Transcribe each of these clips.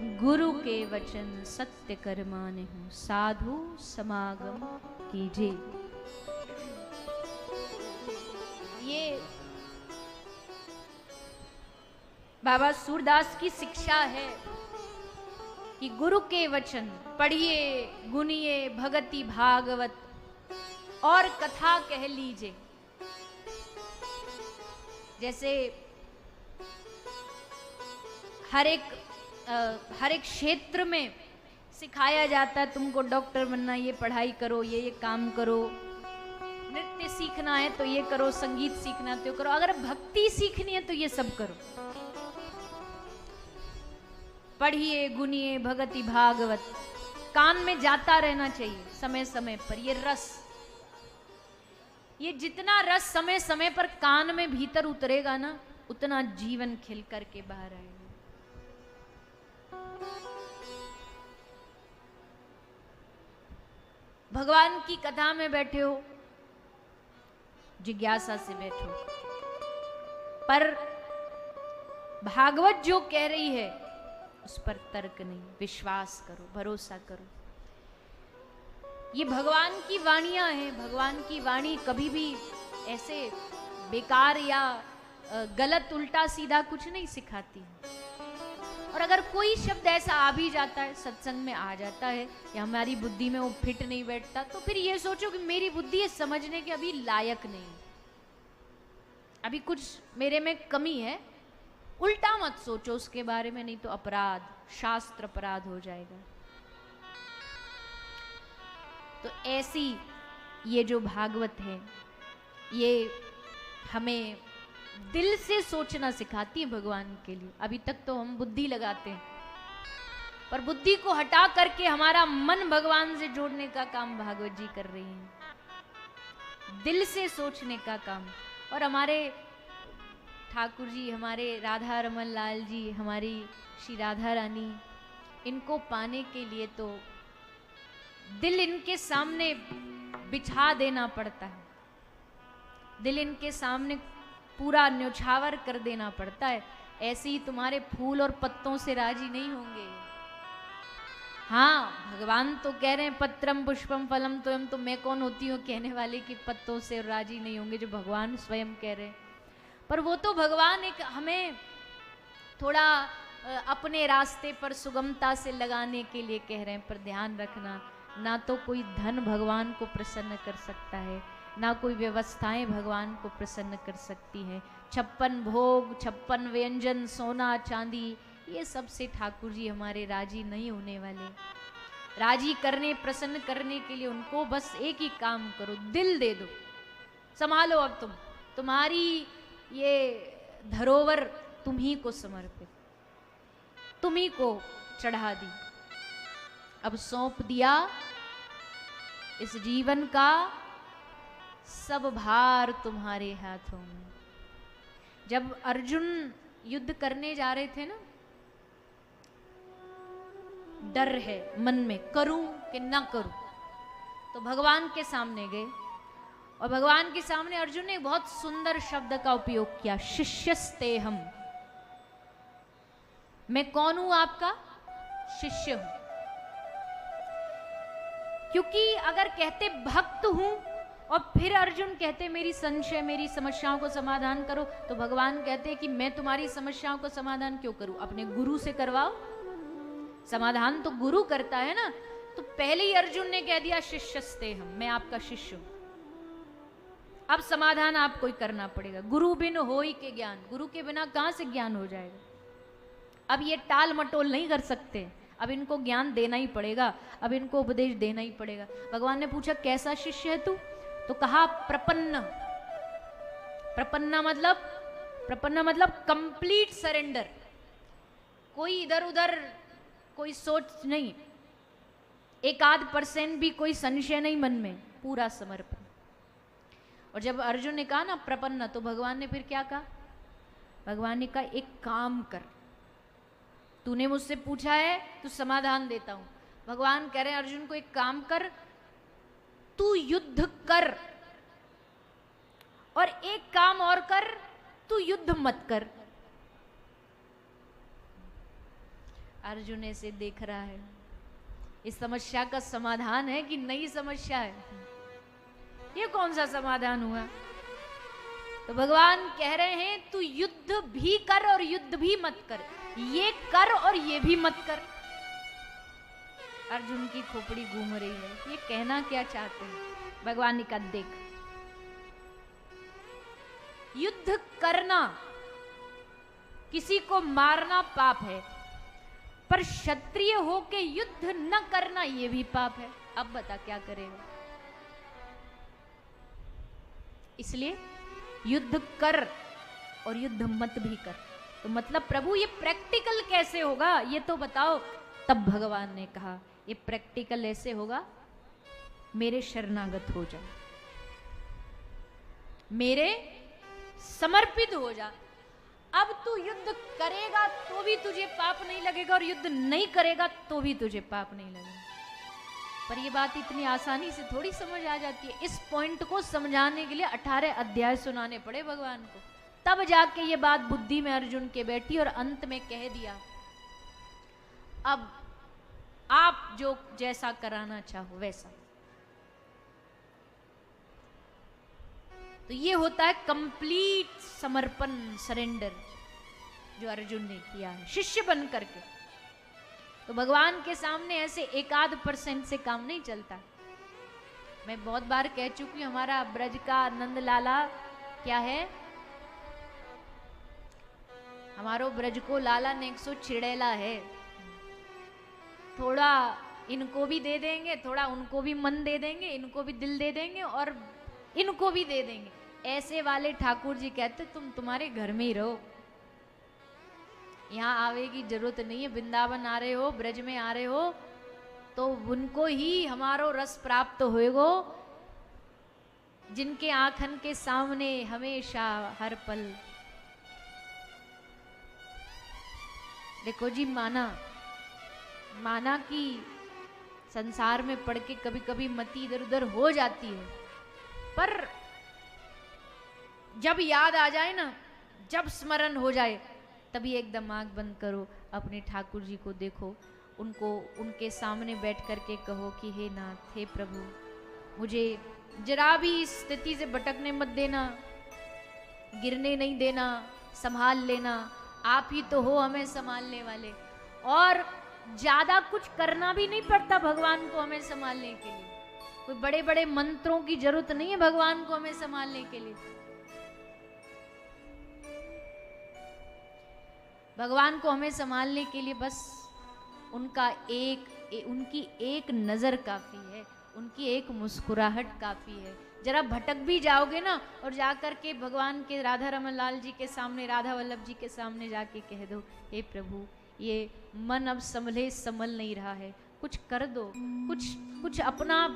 गुरु के वचन सत्य कर मानेहु, साधु समागम कीजे। ये बाबा सूरदास की शिक्षा है कि गुरु के वचन पढ़िए, गुनिए, भगति भागवत और कथा कह लीजिए। जैसे हर एक क्षेत्र में सिखाया जाता है, तुमको डॉक्टर बनना, ये पढ़ाई करो, ये काम करो, नृत्य सीखना है तो ये करो, संगीत सीखना है तो करो, अगर भक्ति सीखनी है तो ये सब करो। पढ़िए, गुनिए, भगति भागवत कान में जाता रहना चाहिए समय समय पर। ये रस, ये जितना रस समय समय पर कान में भीतर उतरेगा ना, उतना जीवन खिल करके बाहर आएगा। भगवान की कथा में बैठे हो, जिज्ञासा से बैठो, पर भागवत जो कह रही है उस पर तर्क नहीं, विश्वास करो, भरोसा करो। ये भगवान की वाणियां हैं। भगवान की वाणी कभी भी ऐसे बेकार या गलत उल्टा सीधा कुछ नहीं सिखाती है। और अगर कोई शब्द ऐसा आ भी जाता है, सत्संग में आ जाता है, या हमारी बुद्धि में वो फिट नहीं बैठता, तो फिर ये सोचो कि मेरी बुद्धि ये समझने के अभी लायक नहीं, अभी कुछ मेरे में कमी है। उल्टा मत सोचो उसके बारे में, नहीं तो अपराध, शास्त्र अपराध हो जाएगा। तो ऐसी ये जो भागवत है, ये हमें दिल से सोचना सिखाती है भगवान के लिए। अभी तक तो हम बुद्धि लगाते हैं, पर बुद्धि को हटा करके हमारा मन भगवान से जोड़ने का काम भागवत जी कर रही हैं, दिल से सोचने का काम। और हमारे ठाकुर जी, हमारे राधा रमन लाल जी, हमारी श्री राधा रानी, इनको पाने के लिए तो दिल इनके सामने बिछा देना पड़ता है, दिल इनके सामने पूरा न्योछावर कर देना पड़ता है। ऐसे ही तुम्हारे फूल और पत्तों से राजी नहीं होंगे। हाँ, भगवान तो कह रहे हैं पत्रम पुष्पम फलम तोयम, तो मैं कौन होती हूँ कहने वाले कि पत्तों से राजी नहीं होंगे, जो भगवान स्वयं कह रहे हैं। पर वो तो भगवान एक हमें थोड़ा अपने रास्ते पर सुगमता से लगाने के लिए कह रहे हैं। पर ध्यान रखना, ना तो कोई धन भगवान को प्रसन्न कर सकता है, ना कोई व्यवस्थाएं भगवान को प्रसन्न कर सकती हैं। 56 भोग, 56 व्यंजन, सोना चांदी, ये सब से ठाकुर जी हमारे राजी नहीं होने वाले। राजी करने, प्रसन्न करने के लिए उनको बस एक ही काम करो, दिल दे दो, संभालो। अब तुम्हारी ये धरोवर तुम्ही को समर्पित, तुम्ही को चढ़ा दी, अब सौंप दिया इस जीवन का सब भार तुम्हारे हाथों में। जब अर्जुन युद्ध करने जा रहे थे ना, डर है मन में, करूं कि ना करूं, तो भगवान के सामने गए, और भगवान के सामने अर्जुन ने बहुत सुंदर शब्द का उपयोग किया, शिष्यस्ते हम। मैं कौन हूं? आपका शिष्य हूं। क्योंकि अगर कहते भक्त हूं और फिर अर्जुन कहते मेरी संशय, मेरी समस्याओं को समाधान करो, तो भगवान कहते कि मैं तुम्हारी समस्याओं को समाधान क्यों करूं, अपने गुरु से करवाओ, समाधान तो गुरु करता है ना। तो पहले ही अर्जुन ने कह दिया शिष्यस्ते हम, मैं आपका शिष्य हूं, अब समाधान आपको ही करना पड़ेगा। गुरु बिन होई के ज्ञान, गुरु के बिना कहां से ज्ञान हो जाएगा। अब ये टाल मटोल नहीं कर सकते, अब इनको ज्ञान देना ही पड़ेगा, अब इनको उपदेश देना ही पड़ेगा। भगवान ने पूछा कैसा शिष्य है तू? तो कहा प्रपन्न। प्रपन्न मतलब कंप्लीट सरेंडर, कोई इधर उधर कोई सोच नहीं, 1% भी कोई संशय नहीं मन में, पूरा समर्पण। और जब अर्जुन ने कहा ना प्रपन्न, तो भगवान ने फिर क्या कहा? भगवान ने कहा एक काम कर, तूने मुझसे पूछा है तो समाधान देता हूं। भगवान कह रहे हैं अर्जुन को एक काम कर, तू युद्ध कर, और एक काम और कर, तू युद्ध मत कर। अर्जुन ऐसे देख रहा है, इस समस्या का समाधान है कि नई समस्या है? ये कौन सा समाधान हुआ? तो भगवान कह रहे हैं तू युद्ध भी कर और युद्ध भी मत कर, ये कर और ये भी मत कर। अर्जुन की खोपड़ी घूम रही है, ये कहना क्या चाहते हैं? भगवान ने कहा देख, युद्ध करना, किसी को मारना पाप है, पर क्षत्रिय होके युद्ध न करना ये भी पाप है। अब बता क्या करेगा? इसलिए युद्ध कर और युद्ध मत भी कर। तो मतलब प्रभु ये प्रैक्टिकल कैसे होगा ये तो बताओ। तब भगवान ने कहा ये प्रैक्टिकल ऐसे होगा, मेरे शरणागत हो जा, मेरे समर्पित हो जा। अब तू युद्ध करेगा तो भी तुझे पाप नहीं लगेगा और युद्ध नहीं करेगा तो भी तुझे पाप नहीं लगेगा। पर ये बात इतनी आसानी से थोड़ी समझ आ जाती है। इस पॉइंट को समझाने के लिए 18 अध्याय सुनाने पड़े भगवान को, तब जाके ये बात बुद्धि में अर्जुन के बैठी और अंत में कह दिया अब आप जो जैसा कराना चाहो वैसा। तो ये होता है कंप्लीट समर्पण, सरेंडर जो अर्जुन ने किया है शिष्य बन करके। तो भगवान के सामने ऐसे 1% से काम नहीं चलता। मैं बहुत बार कह चुकी हूं, हमारा ब्रज का नंद लाला क्या है, हमारो ब्रज को लाला ने 100 चिड़ैला है। थोड़ा इनको भी दे देंगे, थोड़ा उनको भी मन दे देंगे, इनको भी दिल दे देंगे और इनको भी दे देंगे। ऐसे वाले ठाकुर जी कहते तुम तुम्हारे घर में ही रहो, यहाँ आवे की जरूरत नहीं है। वृंदावन आ रहे हो, ब्रज में आ रहे हो तो उनको ही हमारो रस प्राप्त होएगो, जिनके आंखन के सामने हमेशा हर पल। देखो जी, माना कि संसार में पड़ के कभी कभी मति इधर उधर हो जाती है, पर जब याद आ जाए ना, जब स्मरण हो जाए, तभी एकदम आंख बंद करो, अपने ठाकुर जी को देखो, उनको उनके सामने बैठ करके कहो कि हे नाथ, हे प्रभु, मुझे जरा भी इस स्थिति से भटकने मत देना, गिरने नहीं देना, संभाल लेना। आप ही तो हो हमें संभालने वाले। और ज्यादा कुछ करना भी नहीं पड़ता भगवान को हमें संभालने के लिए। कोई बड़े बड़े मंत्रों की जरूरत नहीं है भगवान को हमें संभालने के लिए। भगवान को हमें संभालने के लिए बस उनकी एक नजर काफी है, उनकी एक मुस्कुराहट काफी है। जरा भटक भी जाओगे ना और जाकर के भगवान के राधा रमन लाल जी के सामने, राधा वल्लभ जी के सामने जाके कह दो, हे प्रभु, ये मन अब संभल नहीं रहा है, कुछ कर दो, कुछ अपना,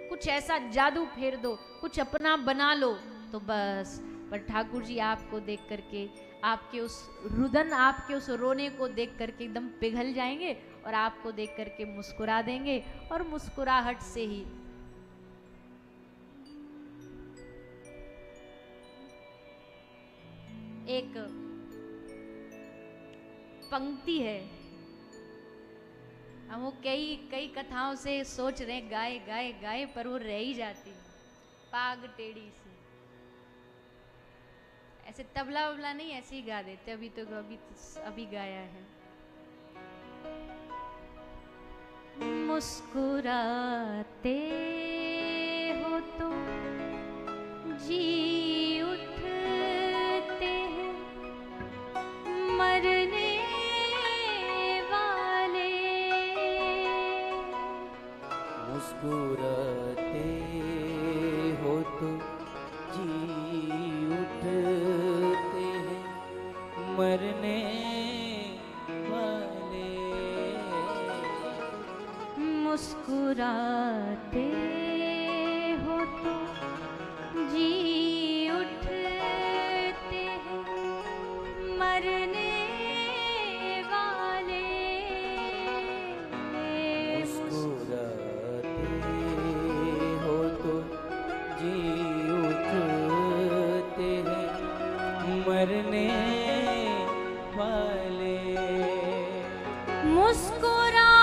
कुछ ऐसा जादू फेर दो, कुछ अपना बना लो। तो बस पर ठाकुर जी आपको देख करके, आपके उस रुदन, आपके उस रोने को देख करके एकदम पिघल जाएंगे और आपको देख करके मुस्कुरा देंगे। और मुस्कुराहट से ही एक पंक्ति है, हम वो कई कथाओं से सोच रहे गाए गाए गाए, पर वो रह ही जाती, पाग टेढ़ी सी। ऐसे तबला वबला नहीं, ऐसे ही गा देते। अभी गाया है, मुस्कुराते हो तो जी उठते हैं मरने वाले, मुस्कुराते हो तो जी उठते हैं मरने वाले, मुस्कुराते हो तो जी उठते हैं मरने वाले, मुस्कुराते हो तो जी उठते हैं मरने वाले। मुस्कुरा